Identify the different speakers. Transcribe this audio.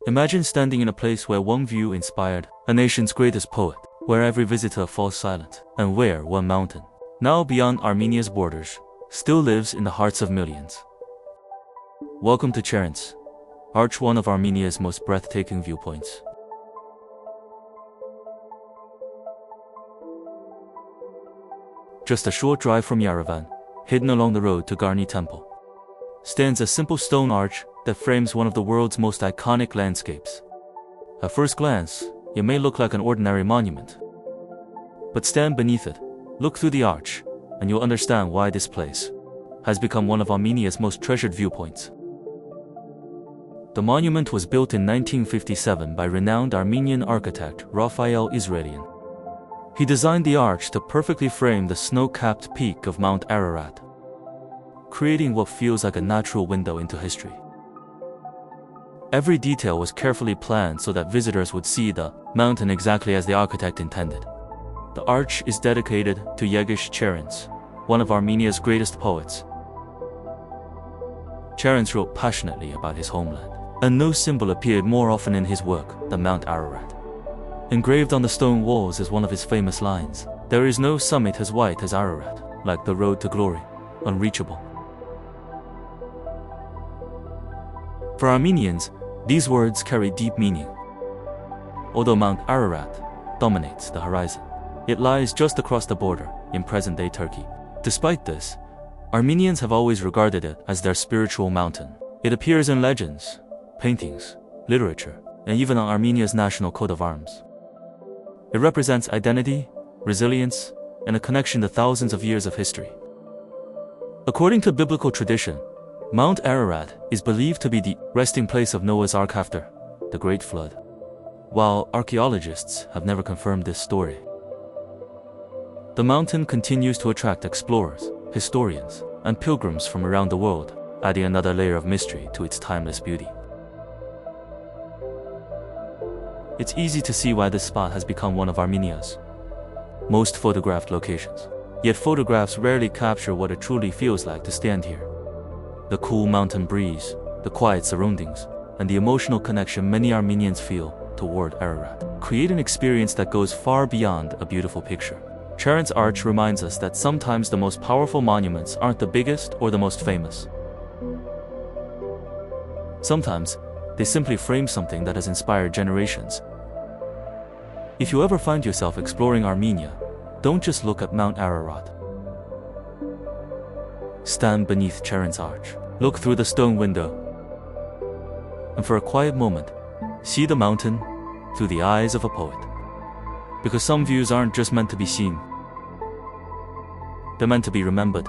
Speaker 1: Imagine standing in a place where one view inspired a nation's greatest poet, where every visitor falls silent, and where one mountain, now beyond Armenia's borders, still lives in the hearts of millions. Welcome to Charents Arch, one of Armenia's most breathtaking viewpoints. Just a short drive from Yerevan, hidden along the road to Garni temple, stands a simple stone arch that frames one of the world's most iconic landscapes. At first glance, it may look like an ordinary monument. But stand beneath it, look through the arch, and you'll understand why this place has become one of Armenia's most treasured viewpoints. The monument was built in 1957 by renowned Armenian architect Raphael Israelian. He designed the arch to perfectly frame the snow-capped peak of Mount Ararat, creating what feels like a natural window into history. Every detail was carefully planned so that visitors would see the mountain exactly as the architect intended. The arch is dedicated to Yeghishe Charents, one of Armenia's greatest poets. Charents wrote passionately about his homeland, and no symbol appeared more often in his work than Mount Ararat. Engraved on the stone walls is one of his famous lines: "There is no summit as white as Ararat, like the road to glory, unreachable." For Armenians, these words carry deep meaning. Although Mount Ararat dominates the horizon, it lies just across the border in present-day Turkey. Despite this, Armenians have always regarded it as their spiritual mountain. It appears in legends, paintings, literature, and even on Armenia's national coat of arms. It represents identity, resilience, and a connection to thousands of years of history. According to biblical tradition, Mount Ararat is believed to be the resting place of Noah's Ark after the Great Flood, while archaeologists have never confirmed this story. The mountain continues to attract explorers, historians, and pilgrims from around the world, adding another layer of mystery to its timeless beauty. It's easy to see why this spot has become one of Armenia's most photographed locations. Yet photographs rarely capture what it truly feels like to stand here. The cool mountain breeze, the quiet surroundings, and the emotional connection many Armenians feel toward Ararat create an experience that goes far beyond a beautiful picture. Charents Arch reminds us that sometimes the most powerful monuments aren't the biggest or the most famous. Sometimes, they simply frame something that has inspired generations. If you ever find yourself exploring Armenia, don't just look at Mount Ararat. Stand beneath Charents Arch, look through the stone window, and for a quiet moment, see the mountain through the eyes of a poet. Because some views aren't just meant to be seen, they're meant to be remembered.